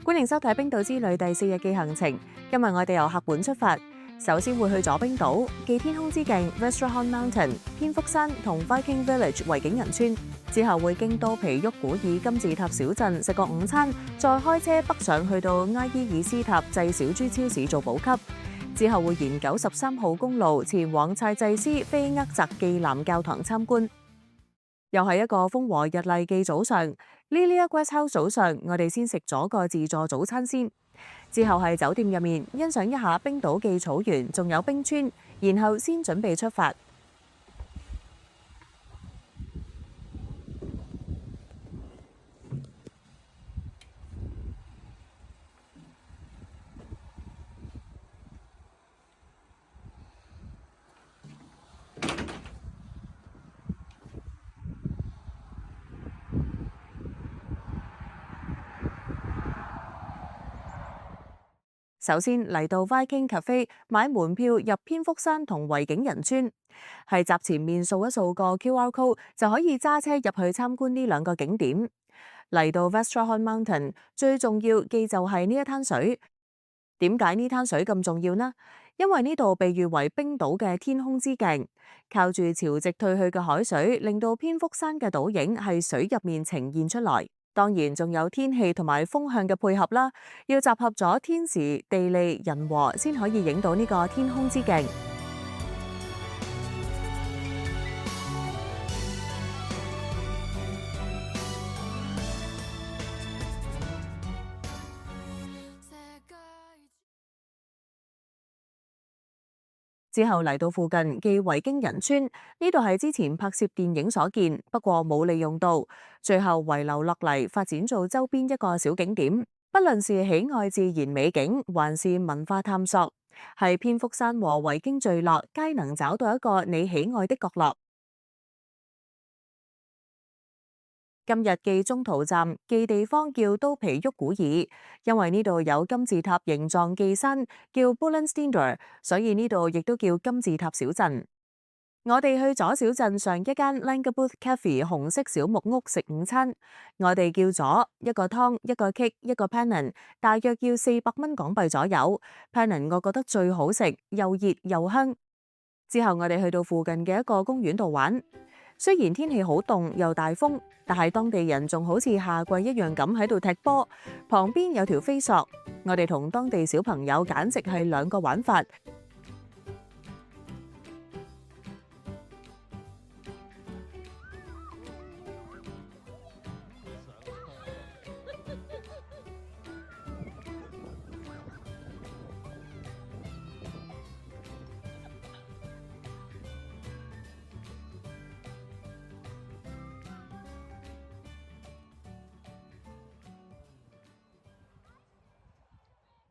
歡迎收睇冰島之旅第4日嘅行程。今日我哋由赫本出發，首先會去左冰島，繼天空之鏡 Vesterholm Mountain、蝙蝠山同 Viking Village 維景人村，之後會經多皮沃古爾金字塔小鎮食個午餐，再開車北上去到埃伊爾斯塔濟小豬超市做補給，之後會沿93號公路前往塞濟斯菲厄澤暨南教堂參觀。又係一個風和日麗嘅早上，Lilia Guest House 早上我哋先食咗個自助早餐先，之後係酒店入面欣賞一下冰島嘅草原，仲有冰川，然後先準備出發。首先嚟到 Viking Cafe 買門票入蝙蝠山同維景人村，係閘前面掃一掃個 QR code 就可以揸車入去參觀呢兩個景點。嚟到 Vesterholm Mountain 最重要嘅就係呢一灘水。點解呢灘水咁重要呢？因為呢度被譽為冰島嘅天空之鏡，靠住潮汐退去嘅海水，令到蝙蝠山嘅倒影喺水入面呈現出來。當然仲有天氣同埋風向嘅配合啦，要集合咗天時地利人和先可以影到呢個天空之鏡。之後嚟到附近嘅維京人村，呢度係之前拍攝電影所見，不過冇利用到，最後遺留落嚟發展做周邊一個小景點。不論是喜愛自然美景，還是文化探索，係蝙蝠山和維京聚落，皆能找到一個你喜愛的角落。今日嘅中途站嘅地方叫都皮沃古爾，因為呢度有金字塔形狀嘅山叫 Bullenstender， 所以呢度亦都叫金字塔小鎮。我哋去咗小鎮上一間 Langebooth Cafe 紅色小木屋食午餐，我哋叫咗一個湯、一個 cake、一個 pennon， 大約要400蚊港幣左右。pennon 我覺得最好食，又熱又香。之後我哋去到附近嘅一個公園度玩。雖然天氣好凍又大風，但係當地人仲好似夏季一樣咁喺度踢波，旁邊有條飛索。我哋同當地小朋友簡直係兩個玩法。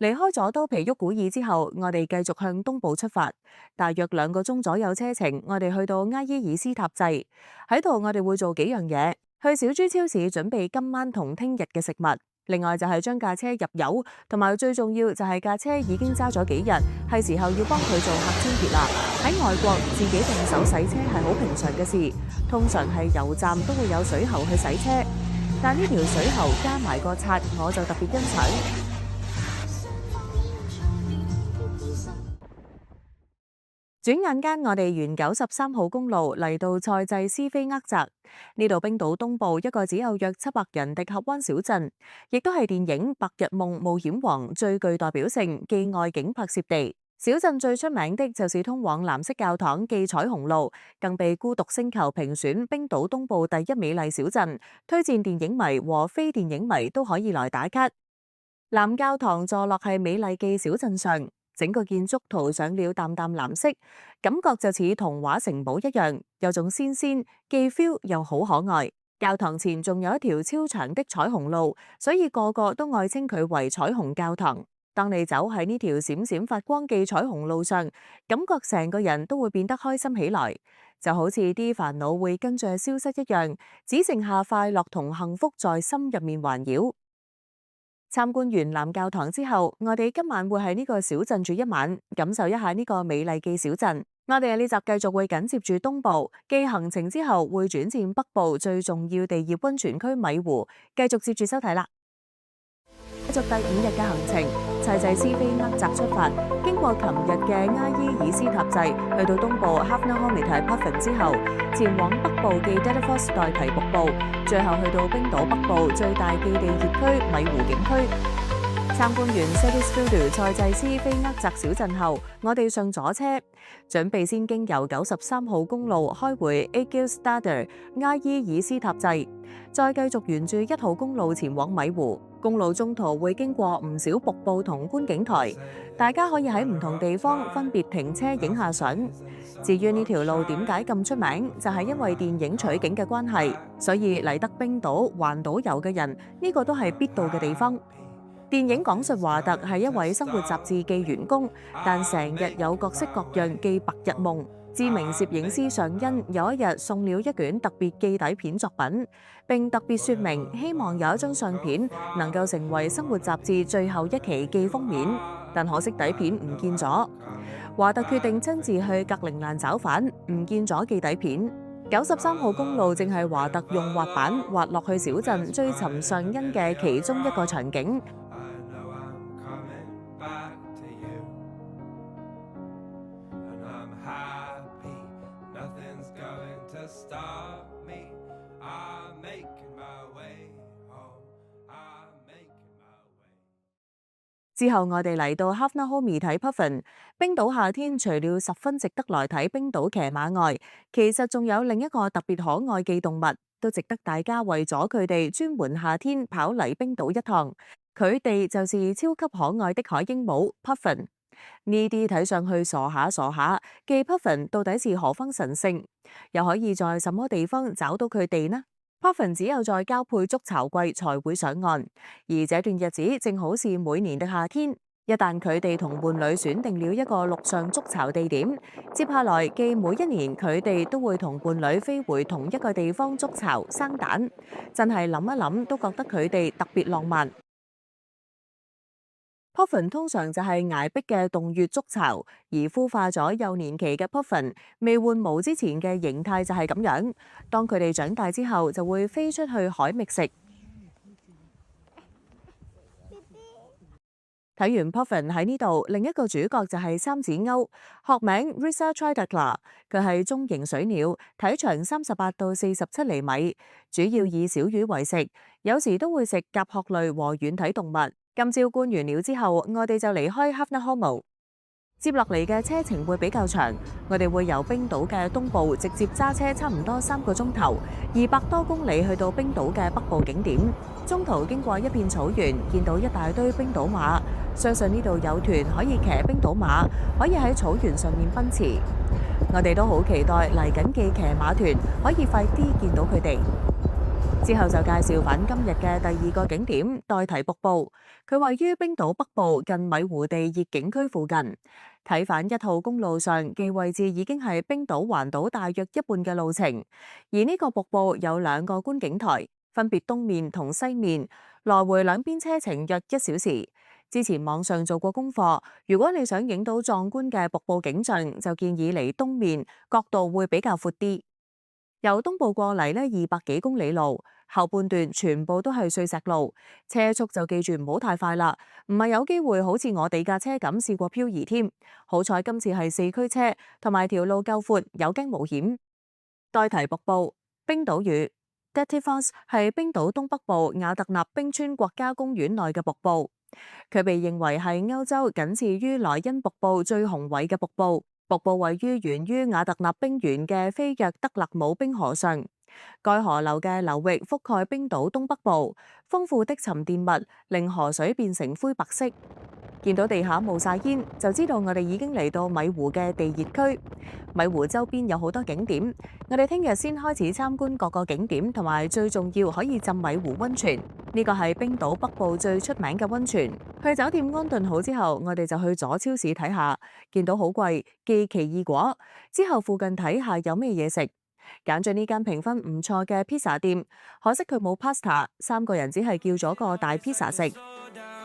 離開咗都皮沃古爾之後，我哋繼續向東部出發，大約2個鐘左右車程，我哋去到埃伊爾斯塔濟。喺度我哋會做幾樣嘢，去小豬超市準備今晚同聽日嘅食物，另外就係將架車入油，同埋最重要就係架車已經揸咗幾日，係時候要幫佢做客清潔啦。喺外國自己動手洗車係好平常嘅事，通常係油站都會有水喉去洗車，但呢條水喉加埋個刷，我就特別欣賞。轉眼間，我哋沿93號公路嚟到塞濟斯菲厄澤，呢度冰島東部一個只有約700人的峽灣小鎮，亦都係電影《白日夢冒險王》最具代表性嘅外景拍攝地。小鎮最出名的就是通往藍色教堂嘅彩虹路，更被孤獨星球評選冰島東部第1美麗小鎮，推薦電影迷和非電影迷都可以來打卡。藍教堂坐落係美麗嘅小鎮上。整個建築塗上了淡淡藍色，感覺就似童話城堡一樣，有種鮮鮮既 feel 又好可愛。教堂前仲有一條超長的彩虹路，所以個個都愛稱佢為彩虹教堂。當你走喺呢條閃閃發光嘅彩虹路上，感覺成個人都會變得開心起來，就好似啲煩惱會跟着消失一樣，只剩下快樂同幸福在心入面環繞。參觀完藍教堂之後，我哋今晚會喺呢個小鎮住一晚，感受一下呢個美麗嘅小鎮。我哋呢集繼續會緊接住東部，繼行程之後會轉戰北部最重要地熱溫泉區米湖，繼續接住收睇啦。繼續第5日嘅行程，齊濟斯菲厄澤出發，經過琴日嘅埃伊爾斯塔濟，去到東部 Hafnarfjörður Puffin 之後，前往北部嘅 Dettifoss 代提瀑布，最後去到冰島北部最大嘅地熱區米湖景區。參觀完 Seyðisfjörður 塞濟斯菲厄澤小鎮後，我哋上咗車，準備先經由93號公路開回 Egilsstaðir 埃伊爾斯塔濟，再繼續沿住1號公路前往米湖。公路中途會經過唔少瀑布同觀景台，大家可以喺唔同地方分別停車影下相。至於呢條路點解咁出名，就係因為電影取景嘅關係，所以嚟得冰島環島遊嘅人呢個都係必到嘅地方。電影講述華特係一位生活雜誌記員工，但成日有各式各樣記白日夢。知名攝影師尚恩有一日送了一卷特別記底片作品，並特別說明希望有一張相片能夠成為生活雜誌最後一期記封面，但可惜底片唔見咗。華特決定親自去格陵蘭找返，唔見咗記底片。93號公路正係華特用滑板滑落去小鎮追尋尚恩嘅其中一個場景。之後我哋嚟到 Hafnarfjörður Puffin。冰島夏天除了十分值得來睇冰島騎馬外，其實仲有另一個特別可愛嘅動物，都值得大家為咗佢哋專門夏天跑嚟冰島一趟。佢哋就是超級可愛的海鸚鵡 Puffin。呢啲睇上去傻下，記 Puffin 到底是何方神聖？又可以在什麼地方找到佢哋呢？Puffin 只有在交配築巢季才會上岸，而這段日子正好是每年的夏天。一旦佢哋同伴侶選定了一個陸上築巢地點，接下來既每一年佢哋都會同伴侶飛回同一個地方築巢生蛋，真係諗一諗都覺得佢哋特別浪漫。Puffin 通常就係崖壁嘅洞穴築巢，而孵化咗幼年期嘅 Puffin 未換毛之前嘅形態就係咁樣。當佢哋長大之後，就會飛出去海覓食。睇完 Puffin 喺呢度，另一個主角就係三趾鷗，學名 Risa tridacla， 佢係中型水鳥，體長38到47厘米，主要以小魚為食，有時都會食甲殼類和軟體動物。今朝觀完鳥之後，我哋就離開 Hafnarfjörður。接落嚟嘅車程會比較長，我哋會由冰島嘅東部直接揸車差唔多3個鐘頭，200多公里去到冰島嘅北部景點。中途經過一片草原，見到一大堆冰島馬，相信呢度有團可以騎冰島馬，可以喺草原上面奔馳。我哋都好期待嚟緊嘅騎馬團可以快啲見到佢哋。之後就介紹返今日嘅第2個景點代提瀑布，佢位於冰島北部近米湖地熱景區附近。睇返1號公路上嘅位置已經係冰島環島大約一半嘅路程，而呢個瀑布有2個觀景台，分別東面同西面，來回兩邊車程約1小時。之前網上做過功課，如果你想影到壯觀嘅瀑布景象，就建議嚟東面，角度會比較闊啲。由東部過嚟呢200幾公里路，後半段全部都係碎石路，車速就記住唔好太快啦，唔係有機會好似我哋架車咁試過漂移添。好彩今次係4驅車，同埋條路夠闊，有驚無險。代提瀑布，冰島語 Dettifoss 係冰島東北部雅特納冰川國家公園內嘅瀑布，佢被認為係歐洲僅次於萊茵瀑布最雄偉嘅瀑布。瀑布位於源於雅特納冰原嘅菲約德勒姆冰河上，該河流嘅流域覆蓋冰島東北部，豐富的沉澱物令河水變成灰白色。見到地下冒晒煙，就知道我哋已經嚟到米湖嘅地熱區。米湖周邊有好多景點，我哋聽日先開始參觀各個景點，同埋最重要可以浸米湖溫泉。呢個係冰島北部最出名嘅溫泉。去酒店安頓好之後，我哋就去咗超市睇下，見到好貴，寄奇異果。之後附近睇下有咩嘢食，揀咗呢間評分唔錯嘅披薩店，可惜佢冇 pasta，3個人只係叫咗個大披薩食。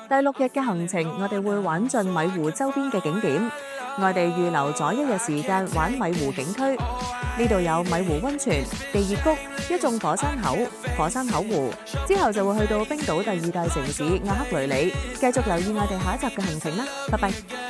第6日嘅行程，我哋會玩盡米湖周邊嘅景點。我哋預留咗1日時間玩米湖景區，呢度有米湖溫泉、地熱谷、一眾火山口、火山口湖，之後就會去到冰島第2大城市阿克雷里。繼續留意我哋下一集嘅行程啦，拜拜。